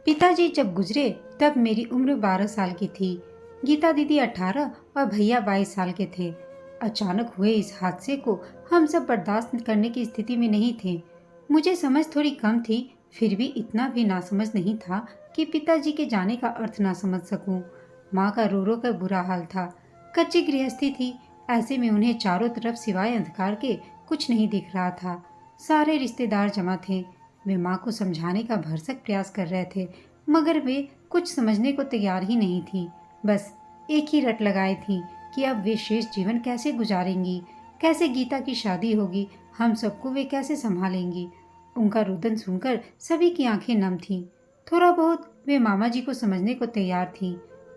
पिताजी जब गुजरे तब मेरी उम्र 12 साल की थी। गीता दीदी 18 और भैया 22 साल के थे। अचानक हुए इस हादसे को हम सब बर्दाश्त करने की स्थिति में नहीं थे। मुझे समझ थोड़ी कम थी, फिर भी इतना भी नासमझ नहीं था कि पिताजी के जाने का अर्थ ना समझ सकूं। माँ का रो रो कर बुरा हाल था। कच्ची गृहस्थी थी, ऐसे में उन्हें चारों तरफ सिवाय अंधकार के कुछ नहीं दिख रहा था। सारे रिश्तेदार जमा थे। वे माँ को समझाने का भरसक प्रयास कर रहे थे, मगर वे कुछ समझने को तैयार ही नहीं थी। बस एक ही रट लगाए थी कि अब वे शेष जीवन कैसे गुजारेंगी, कैसे गीता की शादी होगी, हम सबको वे कैसे संभालेंगी। उनका रुदन सुनकर सभी की आंखें नम थीं। थोड़ा बहुत वे मामा जी को समझने को तैयार थीं।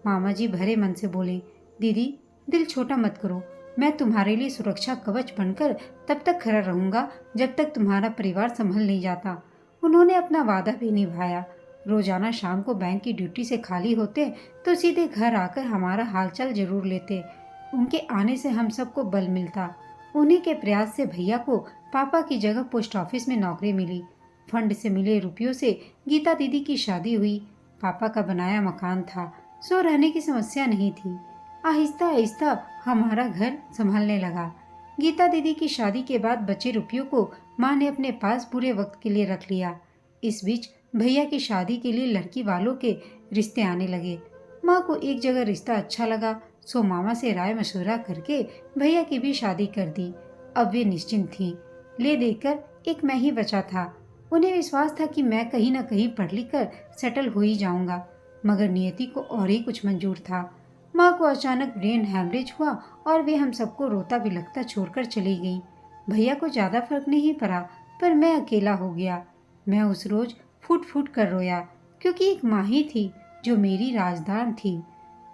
मामा जी भरे मन से बोले, दीदी दिल छोटा मत करो, मैं तुम्हारे लिए सुरक्षा कवच बनकर तब तक खड़ा रहूंगा जब तक तुम्हारा परिवार संभल नहीं जाता। उन्होंने अपना वादा भी निभाया। रोजाना शाम को बैंक की ड्यूटी से खाली होते तो सीधे घर आकर हमारा हालचाल जरूर लेते। उनके आने से हम सबको बल मिलता। उन्हीं के प्रयास से भैया को पापा की जगह पोस्ट ऑफिस में नौकरी मिली। फंड से मिले रुपयों से गीता दीदी की शादी हुई। पापा का बनाया मकान था, सो रहने की समस्या नहीं थी। आहिस्ता आहिस्ता हमारा घर संभलने लगा। गीता दीदी की शादी के बाद बचे रुपयों को माँ ने अपने पास पूरे वक्त के लिए रख लिया। इस बीच भैया की शादी के लिए लड़की वालों के रिश्ते आने लगे। माँ को एक जगह रिश्ता अच्छा लगा, सो मामा से राय मशवरा करके भैया की भी शादी कर दी। अब वे निश्चिंत थीं। ले देकर एक मैं ही बचा था। उन्हें विश्वास था कि मैं कहीं न कहीं पढ़ लिख कर सेटल हो ही जाऊंगा, मगर नियति को और ही कुछ मंजूर था। माँ को अचानक ब्रेन हैमरेज हुआ और वे हम सबको रोता बिलखता छोड़कर चली गईं। भैया को ज्यादा फर्क नहीं पड़ा, पर मैं अकेला हो गया। मैं उस रोज फूट फूट कर रोया, क्योंकि एक माँ ही थी जो मेरी राजदान थी।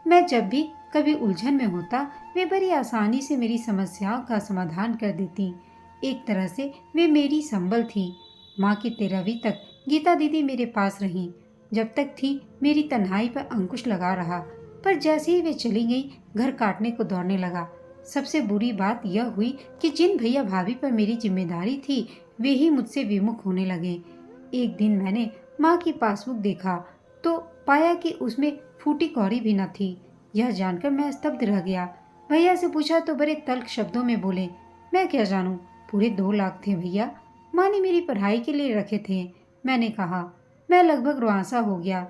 मैं जब भी कभी उलझन में होता, वे बड़ी आसानी से मेरी समस्याओं का समाधान कर देती। एक तरह से वे मेरी संबल थी। माँ की 13वीं तक गीता दीदी मेरे पास रहीं। जब तक थी मेरी तन्हाई पर अंकुश लगा रहा, पर जैसे ही वे चली गई घर काटने को दौड़ने लगा। सबसे बुरी बात यह हुई कि जिन भैया भाभी पर मेरी जिम्मेदारी थी वे ही मुझसे विमुख होने लगे। एक दिन मैंने माँ की पासबुक देखा तो पाया कि उसमें फूटी कौड़ी भी न थी। यह जानकर मैं स्तब्ध रह गया। भैया से पूछा तो बड़े तल्ख शब्दों में बोले, मैं क्या जानूं, पूरे 2 लाख थे भैया, माँ ने मेरी पढ़ाई के लिए रखे थे। मैंने कहा। मैं लगभग रुआंसा हो गया।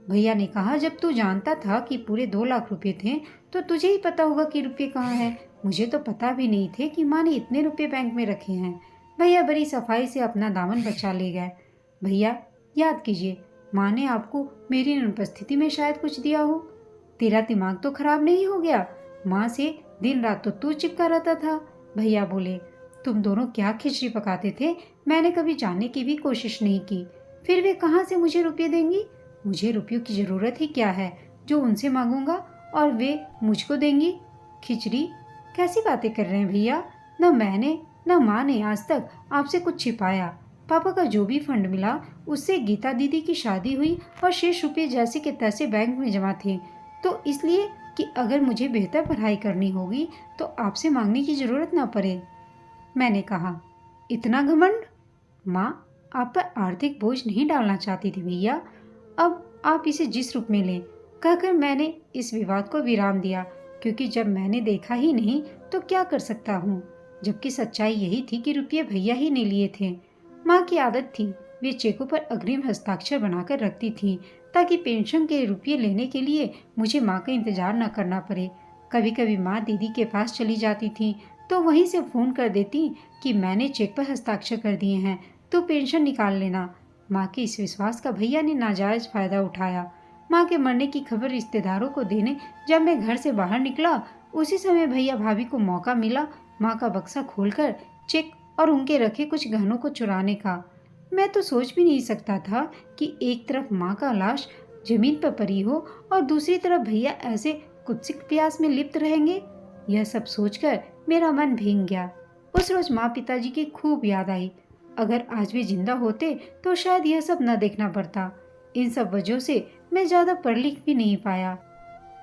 भैया ने कहा, जब तू जानता था कि पूरे 2 लाख रुपए थे तो तुझे ही पता होगा कि रुपये कहाँ हैं। मुझे तो पता भी नहीं थे कि माँ ने इतने रुपए बैंक में रखे हैं। भैया बड़ी सफाई से अपना दामन बचा ले गए। भैया याद कीजिए, माँ ने आपको मेरी अनुपस्थिति में शायद कुछ दिया हो। तेरा दिमाग तो खराब नहीं हो गया? माँ से दिन रात तो तू चिपका रहता था। भैया बोले, तुम दोनों क्या खिचड़ी पकाते थे, मैंने कभी जानने की भी कोशिश नहीं की। फिर वे कहाँ से मुझे रुपये देंगी? मुझे रुपयों की जरूरत ही क्या है जो उनसे मांगूंगा और वे मुझको देंगी? खिचड़ी? कैसी बातें कर रहे हैं भैया? न मैंने न माँ ने आज तक आपसे कुछ छिपाया। पापा का जो भी फंड मिला उससे गीता दीदी की शादी हुई और शेष रुपये जैसे के तैसे बैंक में जमा थे, तो इसलिए कि अगर मुझे बेहतर पढ़ाई करनी होगी तो आपसे मांगने की जरूरत ना पड़े। मैंने कहा, इतना घमंड? माँ आप पर आर्थिक बोझ नहीं डालना चाहती थी भैया, अब आप इसे जिस रूप में लें, कहकर मैंने इस विवाद को विराम दिया, क्योंकि जब मैंने देखा ही नहीं तो क्या कर सकता हूँ। जबकि सच्चाई यही थी कि रुपये भैया ही ने लिए थे। माँ की आदत थी, वे चेकों पर अग्रिम हस्ताक्षर बनाकर रखती थी ताकि पेंशन के रुपये लेने के लिए मुझे माँ का इंतजार न करना पड़े। कभी कभी माँ दीदी के पास चली जाती थी तो वहीं से फोन कर देती कि मैंने चेक पर हस्ताक्षर कर दिए हैं, तो पेंशन निकाल लेना। माँ के इस विश्वास का भैया ने नाजायज फायदा उठाया। माँ के मरने की खबर रिश्तेदारों को देने जब मैं घर से बाहर निकला, उसी समय भैया भाभी को मौका मिला माँ का बक्सा खोलकर चेक और उनके रखे कुछ गहनों को चुराने का। मैं तो सोच भी नहीं सकता था कि एक तरफ माँ का लाश जमीन पर पड़ी हो और दूसरी तरफ भैया ऐसे कुत्सित प्यास में लिप्त रहेंगे। यह सब सोचकर मेरा मन भीग गया। उस रोज माँ पिताजी की खूब याद आई। अगर आज वे जिंदा होते तो शायद यह सब न देखना पड़ता। इन सब वजहों से मैं ज्यादा पढ़ लिख भी नहीं पाया।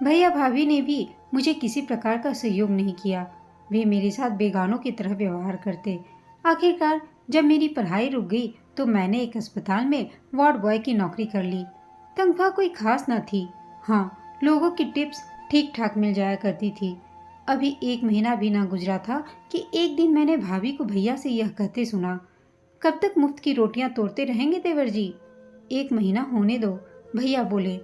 भैया भाभी ने भी मुझे किसी प्रकार का सहयोग नहीं किया। वे मेरे साथ बेगानों की तरह व्यवहार करते। आखिरकार जब मेरी पढ़ाई रुक गई तो मैंने एक अस्पताल में वार्ड बॉय की नौकरी कर ली। तनख्वाह कोई खास न थी। हाँ, लोगों की टिप्स ठीक ठाक मिल जाया करती थी। अभी 1 महीना भी ना गुजरा था कि एक दिन मैंने भाभी को भैया से यह कहते सुना, कब तक मुफ्त की रोटियां तोड़ते रहेंगे देवर जी? 1 महीना होने दो। भैया बोले,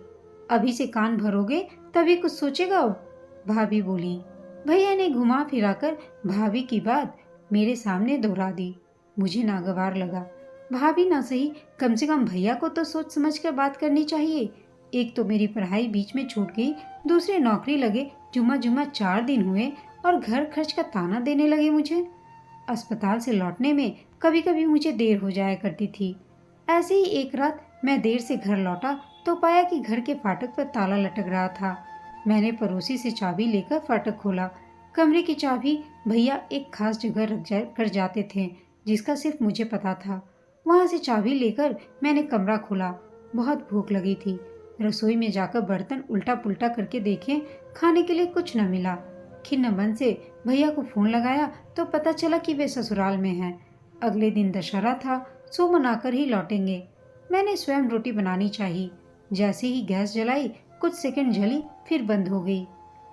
अभी से कान भरोगे तभी कुछ सोचेगा। भाभी बोली। भैया ने घुमा फिराकर भाभी की बात मेरे सामने दोहरा दी। मुझे नागवार लगा। भाभी ना सही, कम से कम भैया को तो सोच समझ कर बात करनी चाहिए। एक तो मेरी पढ़ाई बीच में छूट गई, दूसरे नौकरी लगे जुम्मा जुम्मा 4 दिन हुए और घर खर्च का ताना देने लगे मुझे। अस्पताल से लौटने में कभी कभी मुझे देर हो जाया करती थी। ऐसे ही एक रात मैं देर से घर लौटा तो पाया कि घर के फाटक पर ताला लटक रहा था। मैंने पड़ोसी से चाबी लेकर फाटक खोला। कमरे की चाबी भैया एक खास जगह कर जाते थे, जिसका सिर्फ मुझे पता था। वहां से चाबी लेकर मैंने कमरा खोला। बहुत भूख लगी थी। रसोई में जाकर बर्तन उल्टा पुल्टा करके देखे, खाने के लिए कुछ न मिला। खिन्न मन से भैया को फोन लगाया तो पता चला कि वे ससुराल में हैं। अगले दिन दशहरा था, सो मनाकर ही लौटेंगे। मैंने स्वयं रोटी बनानी चाहिए। जैसे ही गैस जलाई, कुछ सेकंड जली फिर बंद हो गई।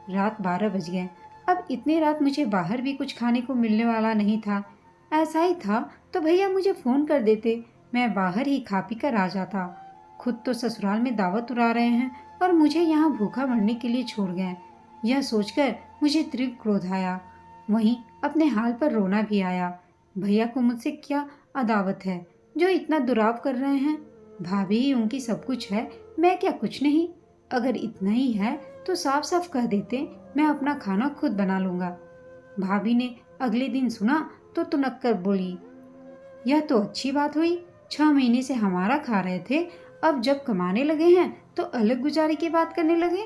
रात 12 बज गए। अब इतनी रात मुझे बाहर भी कुछ खाने को मिलने वाला नहीं था। ऐसा ही था तो भैया मुझे फोन कर देते, मैं बाहर ही खा पी कर आ जाता। खुद तो ससुराल में दावत उड़ा रहे हैं और मुझे यहाँ भूखा मरने के लिए छोड़ गए। यह सोचकर मुझे तीव्र क्रोध आया। वहीं अपने हाल पर रोना भी आया। भैया को मुझसे क्या अदावत है जो इतना दुराव कर रहे हैं? भाभी ही उनकी सब कुछ है, मैं क्या कुछ नहीं? अगर इतना ही है तो साफ साफ कह देते, मैं अपना खाना खुद बना लूंगा। भाभी ने अगले दिन सुना तो तुनक कर बोली, यह तो अच्छी बात हुई। 6 महीने से हमारा खा रहे थे, अब जब कमाने लगे हैं तो अलग गुजारे की बात करने लगे।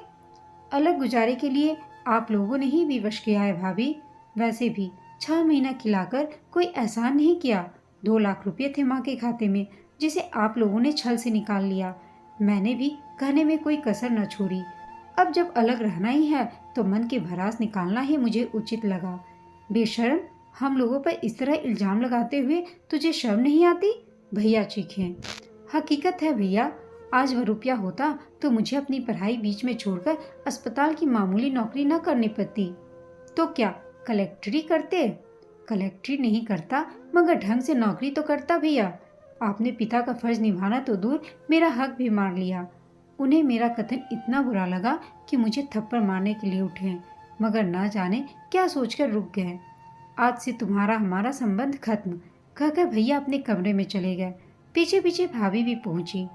अलग गुजारे के लिए आप लोगों ने ही विवश किया है भाभी। वैसे भी 6 महीना खिलाकर कोई एहसान नहीं किया। 2 लाख रुपए थे माँ के खाते में, जिसे आप लोगों ने छल से निकाल लिया। मैंने भी कहने में कोई कसर न छोड़ी। अब जब अलग रहना ही है तो मन की भड़ास निकालना ही मुझे उचित लगा। बेशर्म, हम लोगों पर इस तरह इल्जाम लगाते हुए तुझे शर्म नहीं आती? भैया चीखे। हकीकत है भैया, आज वह रुपया होता तो मुझे अपनी पढ़ाई बीच में छोड़कर अस्पताल की मामूली नौकरी न करनी पड़ती। तो क्या कलेक्टरी करते? कलेक्टरी नहीं करता, मगर ढंग से नौकरी तो करता भैया। आपने पिता का फर्ज निभाना तो दूर, मेरा हक भी मार लिया। उन्हें मेरा कथन इतना बुरा लगा कि मुझे थप्पड़ मारने के लिए उठे, मगर ना जाने क्या सोचकर रुक गए। आज से तुम्हारा हमारा संबंध खत्म, कहकर भैया अपने कमरे में चले गए। पीछे पीछे भाभी भी पहुंची।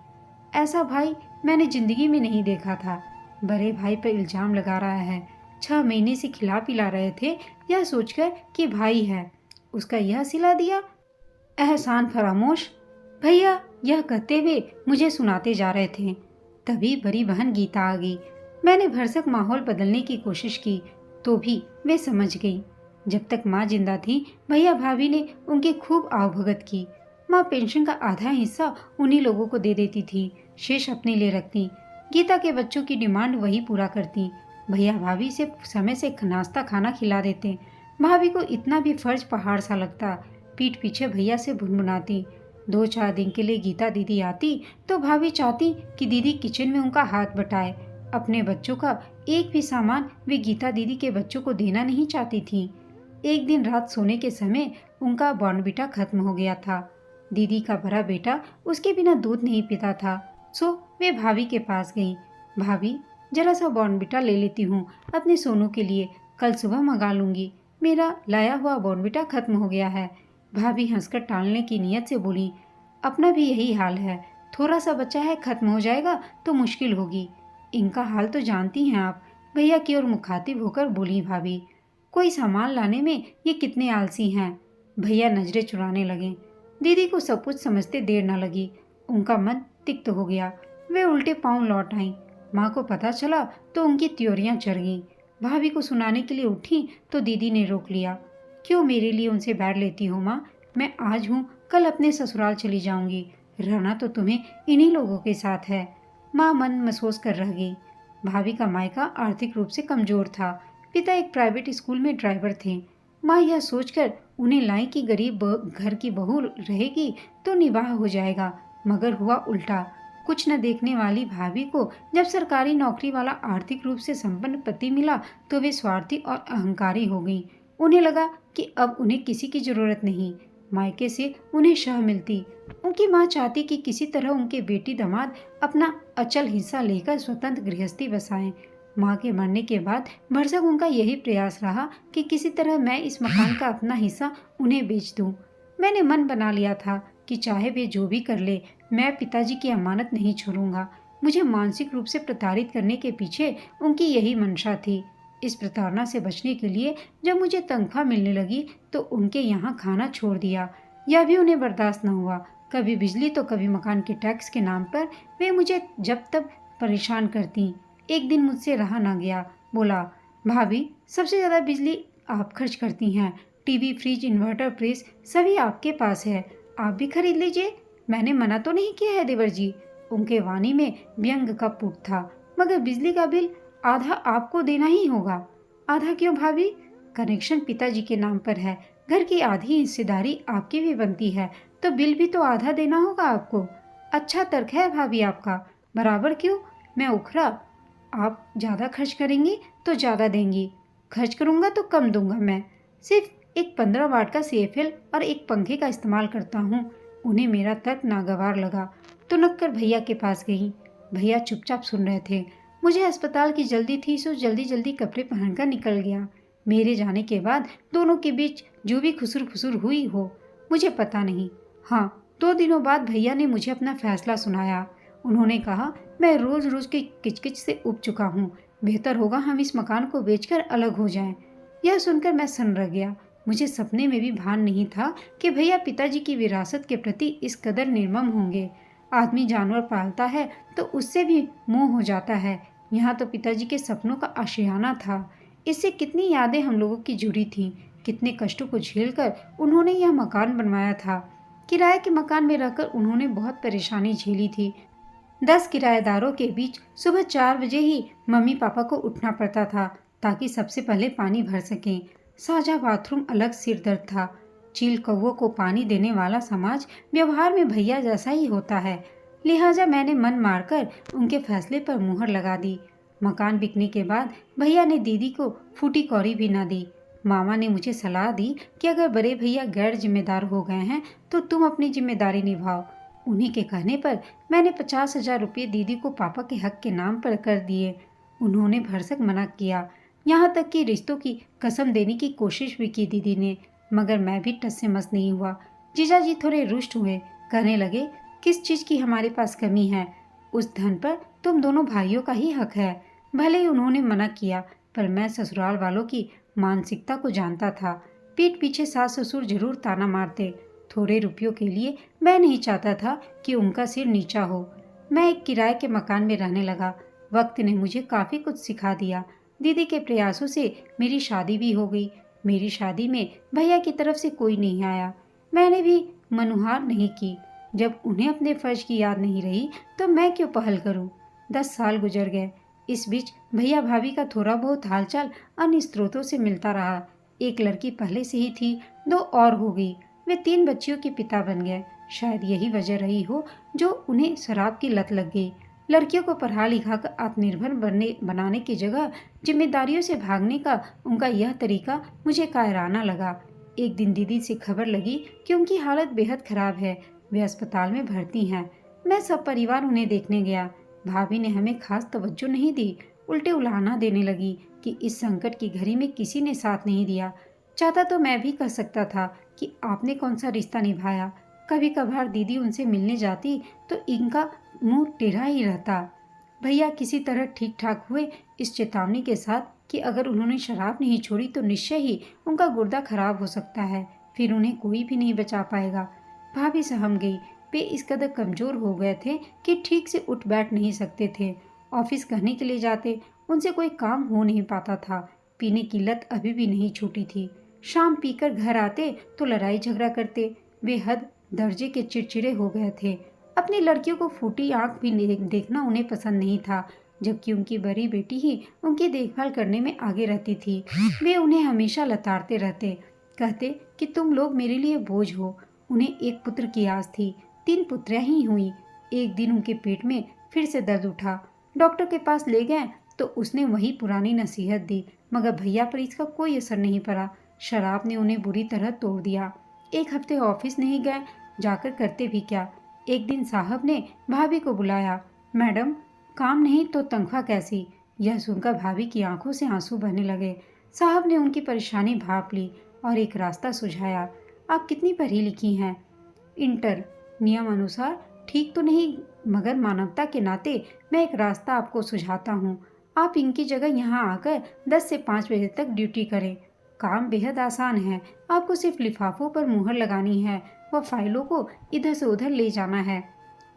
ऐसा भाई मैंने जिंदगी में नहीं देखा था। बड़े भाई पर इल्जाम लगा रहा है। 6 महीने से खिला पिला रहे थे, यह सोचकर कि भाई है, उसका यह सिला दिया। एहसान फरामोश। भैया यह कहते हुए मुझे सुनाते जा रहे थे, तभी बड़ी बहन गीता आ गई। मैंने भरसक माहौल बदलने की कोशिश की तो भी वे समझ गई। जब तक माँ जिंदा थी, भैया भाभी ने उनकी खूब आवभगत की। माँ पेंशन का आधा हिस्सा उन्हीं लोगों को दे देती थी, शेष अपने लिए रखती। गीता के बच्चों की डिमांड वही पूरा करती। भैया भाभी से समय से नाश्ता खाना खिला देते। भाभी को इतना भी फर्ज पहाड़ सा लगता। पीठ पीछे भैया से भुनभुनाती। 2-4 दिन के लिए गीता दीदी आती तो भाभी चाहती कि दीदी किचन में उनका हाथ बटाए। अपने बच्चों का एक भी सामान वे गीता दीदी के बच्चों को देना नहीं चाहती थी। एक दिन रात सोने के समय उनका बॉर्नविटा खत्म हो गया था। दीदी का बड़ा बेटा उसके बिना दूध नहीं पीता था, सो वे भाभी के पास गई। भाभी, जरा सा बॉर्नविटा ले लेती हूँ अपने सोनू के लिए, कल सुबह मंगा लूंगी। मेरा लाया हुआ बॉर्नविटा खत्म हो गया है। भाभी हंसकर टालने की नीयत से बोली, अपना भी यही हाल है, थोड़ा सा बच्चा है, खत्म हो जाएगा तो मुश्किल होगी। इनका हाल तो जानती हैं आप। भैया की ओर मुखातिब होकर बोली भाभी, कोई सामान लाने में ये कितने आलसी हैं। भैया नजरें चुराने लगे। दीदी को सब कुछ समझते देर न लगी। उनका मन तिक्त हो गया। वे उल्टे पांव लौट आईं। माँ को पता चला तो उनकी त्योरियां चढ़ गईं। भाभी को सुनाने के लिए उठी तो दीदी ने रोक लिया। क्यों मेरे लिए उनसे बैठ लेती हो माँ? मैं आज हूँ, कल अपने ससुराल चली जाऊंगी। रहना तो तुम्हें इन्हीं लोगों के साथ है। माँ मन महसूस कर रह गई। भाभी का मायका आर्थिक रूप से कमजोर था। पिता एक प्राइवेट स्कूल में ड्राइवर थे। माँ यह सोचकर उन्हें लाई कि गरीब घर की बहू रहेगी तो निवाह हो जाएगा, मगर हुआ उल्टा। कुछ न देखने वाली भाभी को जब सरकारी नौकरी वाला आर्थिक रूप से संपन्न पति मिला तो वे स्वार्थी और अहंकारी हो गई। उन्हें लगा कि अब उन्हें किसी की जरूरत नहीं। मायके से उन्हें शह मिलती। उनकी माँ चाहती कि किसी तरह उनके बेटी दामाद अपना अचल हिस्सा लेकर स्वतंत्र गृहस्थी बसाएं। माँ के मरने के बाद भरसक उनका यही प्रयास रहा कि किसी तरह मैं इस मकान का अपना हिस्सा उन्हें बेच दूं। मैंने मन बना लिया था कि चाहे वे जो भी कर ले, मैं पिताजी की अमानत नहीं छोड़ूंगा। मुझे मानसिक रूप से प्रताड़ित करने के पीछे उनकी यही मंशा थी। इस प्रताड़ना से बचने के लिए जब मुझे तनख्वाह मिलने लगी तो उनके यहाँ खाना छोड़ दिया। यह भी उन्हें बर्दाश्त न हुआ। कभी बिजली तो कभी मकान के टैक्स के नाम पर वे मुझे जब तक परेशान करती। एक दिन मुझसे रहा ना गया। बोला, भाभी सबसे ज़्यादा बिजली आप खर्च करती हैं। टीवी, फ्रिज, इन्वर्टर, प्रेस सभी आपके पास है, आप भी खरीद लीजिए। मैंने मना तो नहीं किया है देवर जी। उनके वाणी में व्यंग का पुट था। मगर बिजली का बिल आधा आपको देना ही होगा। आधा क्यों भाभी? कनेक्शन पिताजी के नाम पर है, घर की आधी हिस्सेदारी आपकी भी बनती है, तो बिल भी तो आधा देना होगा आपको। अच्छा तर्क है भाभी आपका। बराबर क्यों? मैं उखरा। आप ज़्यादा खर्च करेंगी तो ज़्यादा देंगी, खर्च करूँगा तो कम दूंगा। मैं सिर्फ एक 15 वाट का CFL और एक पंखे का इस्तेमाल करता हूँ। उन्हें मेरा तर्क नागवार लगा। तुनक कर भैया के पास गई। भैया चुपचाप सुन रहे थे। मुझे अस्पताल की जल्दी थी, सो जल्दी जल्दी कपड़े पहनकर निकल गया। मेरे जाने के बाद दोनों के बीच जो भी खुसुर फुसुर हुई हो मुझे पता नहीं। हाँ, 2 दिनों बाद भैया ने मुझे अपना फैसला सुनाया। उन्होंने कहा, मैं रोज रोज की किचकिच से उब चुका हूँ, बेहतर होगा हम इस मकान को बेचकर अलग हो जाएं। यह सुनकर मैं सन्न रह गया। मुझे सपने में भी भान नहीं था कि भैया पिताजी की विरासत के प्रति इस कदर निर्मम होंगे। आदमी जानवर पालता है तो उससे भी मोह हो जाता है। यहाँ तो पिताजी के सपनों का आशियाना था। इससे कितनी यादें हम लोगों की जुड़ी थीं। कितने कष्टों को झेलकर उन्होंने यह मकान बनवाया था। किराए के मकान में रहकर उन्होंने बहुत परेशानी झेली थी। 10 किराएदारों के बीच सुबह 4 बजे ही मम्मी पापा को उठना पड़ता था ताकि सबसे पहले पानी भर सकें। साझा बाथरूम, अलग सिर दर्द था। चील कौवों को पानी देने वाला समाज व्यवहार में भैया जैसा ही होता है। लिहाजा मैंने मन मारकर उनके फैसले पर मुहर लगा दी। मकान बिकने के बाद भैया ने दीदी को फूटी कौड़ी भी न दी। मामा ने मुझे सलाह दी कि अगर बड़े भैया गैर जिम्मेदार हो गए हैं तो तुम अपनी जिम्मेदारी निभाओ। उन्हीं के कहने पर मैंने 50,000 रुपये दीदी को पापा के हक के नाम पर कर दिए। उन्होंने भरसक मना किया, यहाँ तक कि रिश्तों की कसम देने की कोशिश भी की दीदी ने, मगर मैं भी टस से मस नहीं हुआ। जीजाजी थोड़े रुष्ट हुए, कहने लगे, किस चीज़ की हमारे पास कमी है? उस धन पर तुम दोनों भाइयों का ही हक है। भले ही उन्होंने मना किया, पर मैं ससुराल वालों की मानसिकता को जानता था। पीठ पीछे सास ससुर जरूर ताना मारते। थोड़े रुपयों के लिए मैं नहीं चाहता था कि उनका सिर नीचा हो। मैं एक किराए के मकान में रहने लगा। वक्त ने मुझे काफ़ी कुछ सिखा दिया। दीदी के प्रयासों से मेरी शादी भी हो गई। मेरी शादी में भैया की तरफ से कोई नहीं आया। मैंने भी मनुहार नहीं की। जब उन्हें अपने फर्ज की याद नहीं रही तो मैं क्यों पहल करूं? 10 साल गुजर गए। इस बीच भैया भाभी का थोड़ा बहुत हालचाल अन्य स्रोतों से मिलता रहा। एक लड़की पहले से ही थी, 2 और हो गई। वे 3 बच्चियों के पिता बन गए। शायद यही वजह रही हो जो उन्हें शराब की लत लग गई। लड़कियों को पढ़ा लिखा कर आत्मनिर्भर बनाने की जगह जिम्मेदारियों से भागने का उनका यह तरीका मुझे कायराना लगा। एक दिन दीदी से खबर लगी कि उनकी हालत बेहद खराब है, वे अस्पताल में भर्ती हैं। मैं सब परिवार उन्हें देखने गया। भाभी ने हमें खास तवज्जो नहीं दी, उल्टे उलाहना देने लगी कि इस संकट की घड़ी में किसी ने साथ नहीं दिया। चाहता तो मैं भी कह सकता था कि आपने कौन सा रिश्ता निभाया। कभी कभार दीदी उनसे मिलने जाती तो इनका मुंह टेढ़ा ही रहता। भैया किसी तरह ठीक ठाक हुए, इस चेतावनी के साथ कि अगर उन्होंने शराब नहीं छोड़ी तो निश्चय ही उनका गुर्दा खराब हो सकता है, फिर उन्हें कोई भी नहीं बचा पाएगा। भाभी सहम गई। वे इस कदर कमजोर हो गए थे कि ठीक से उठ बैठ नहीं सकते थे। ऑफिस कहने के लिए जाते, उनसे कोई काम हो नहीं पाता था। पीने की लत अभी भी नहीं छूटी थी। शाम पीकर घर आते तो लड़ाई झगड़ा करते। वे हद दर्जे के चिड़चिड़े हो गए थे। अपनी लड़कियों को फूटी आंख भी देखना उन्हें पसंद नहीं था, जबकि उनकी बड़ी बेटी ही उनकी देखभाल करने में आगे रहती थी। वे उन्हें हमेशा लताड़ते रहते, कहते कि तुम लोग मेरे लिए बोझ हो। उन्हें एक पुत्र की आस थी, 3 पुत्रियां ही हुई। एक दिन उनके पेट में फिर से दर्द उठा। डॉक्टर के पास ले गए तो उसने वही पुरानी नसीहत दी, मगर भैया पर इसका कोई असर नहीं पड़ा। शराब ने उन्हें बुरी तरह तोड़ दिया। एक हफ्ते ऑफिस नहीं गए, जाकर करते भी क्या। एक दिन साहब ने भाभी को बुलाया। मैडम, काम नहीं तो तनख्वाह कैसी? यह सुनकर भाभी की आंखों से आंसू बहने लगे। साहब ने उनकी परेशानी भांप ली और एक रास्ता सुझाया। आप कितनी पढ़ी लिखी हैं? इंटर। नियम अनुसार ठीक तो नहीं, मगर मानवता के नाते मैं एक रास्ता आपको सुझाता हूँ। आप इनकी जगह यहाँ आकर 10 से 5 बजे तक ड्यूटी करें। काम बेहद आसान है। आपको सिर्फ लिफाफों पर मुहर लगानी है व फाइलों को इधर से उधर ले जाना है।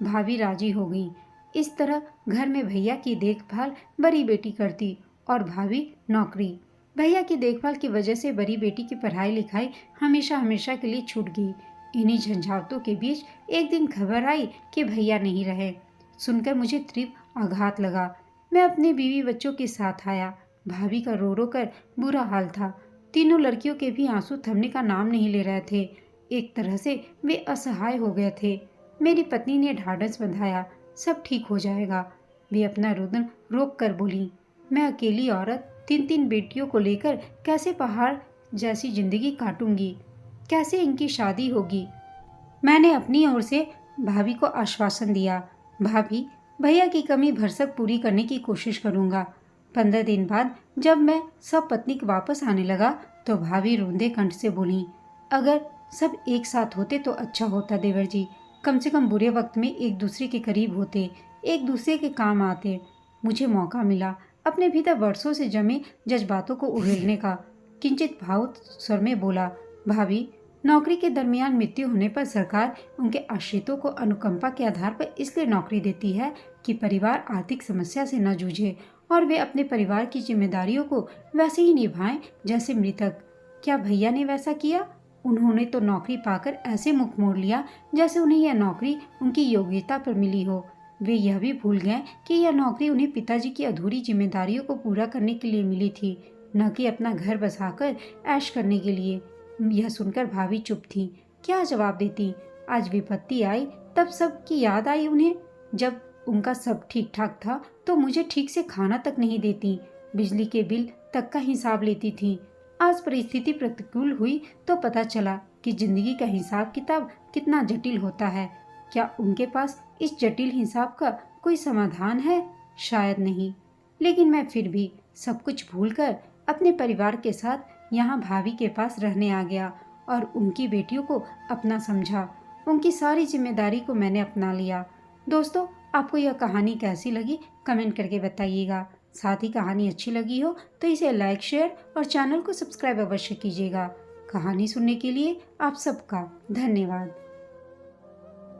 भाभी राजी हो गई। इस तरह घर में भैया की देखभाल बड़ी बेटी करती और भाभी नौकरी। भैया की देखभाल की वजह से बड़ी बेटी की पढ़ाई लिखाई हमेशा हमेशा के लिए छूट गई। इन्हीं झंझावतों के बीच एक दिन खबर आई कि भैया नहीं रहे। सुनकर मुझे तीव्र आघात लगा। मैं अपने बीवी बच्चों के साथ आया। भाभी का रो रो कर बुरा हाल था। तीनों लड़कियों के भी आंसू थमने का नाम नहीं ले रहे थे। एक तरह से वे असहाय हो गए थे। मेरी पत्नी ने ढाढ़स बंधाया। सब ठीक हो जाएगा। वे अपना रुदन रोक कर बोली, मैं अकेली औरत 3 बेटियों को लेकर कैसे पहाड़ जैसी जिंदगी काटूंगी? कैसे इनकी शादी होगी? मैंने अपनी ओर से भाभी को आश्वासन दिया, भाभी, भैया की कमी भरसक पूरी करने की कोशिश करूंगा। 15 दिन बाद जब मैं सब पत्नीक वापस आने लगा तो भाभी रोंदे कंठ से बोली, अगर सब एक साथ होते तो अच्छा होता देवर जी। कम से कम बुरे वक्त में एक दूसरे के करीब होते, एक दूसरे के काम आते। मुझे मौका मिला अपने भीतर वर्षों से जमे जज्बातों को उड़ेलने का। किंचित भावुक स्वर में बोला, भाभी, नौकरी के दरमियान मृत्यु होने पर सरकार उनके आश्रितों को अनुकंपा के आधार पर इसलिए नौकरी देती है कि परिवार आर्थिक समस्या से न जूझे और वे अपने परिवार की जिम्मेदारियों को वैसे ही निभाएं जैसे मृतक। क्या भैया ने वैसा किया? उन्होंने तो नौकरी पाकर ऐसे मुख मोड़ लिया जैसे उन्हें यह नौकरी उनकी योग्यता पर मिली हो। वे यह भी भूल गए कि यह नौकरी उन्हें पिताजी की अधूरी जिम्मेदारियों को पूरा करने के लिए मिली थी, न कि अपना घर बसाकर ऐश करने के लिए। यह सुनकर भाभी चुप थी। क्या जवाब देती? आज विपत्ति आई तब सबकी याद आई उन्हें। जब उनका सब ठीक ठाक था तो मुझे ठीक से खाना तक नहीं देती, बिजली के बिल तक का हिसाब लेती थी। आज परिस्थिति प्रतिकूल हुई तो पता चला कि जिंदगी का हिसाब किताब कितना जटिल होता है। क्या उनके पास इस जटिल हिसाब का कोई समाधान है? शायद नहीं। लेकिन मैं फिर भी सब कुछ भूलकर अपने परिवार के साथ यहाँ भाभी के पास रहने आ गया और उनकी बेटियों को अपना समझा। उनकी सारी जिम्मेदारी को मैंने अपना लिया। दोस्तों, आपको यह कहानी कैसी लगी कमेंट करके बताइएगा। साथ ही कहानी अच्छी लगी हो तो इसे लाइक, शेयर और चैनल को सब्सक्राइब अवश्य कीजिएगा। कहानी सुनने के लिए आप सबका धन्यवाद।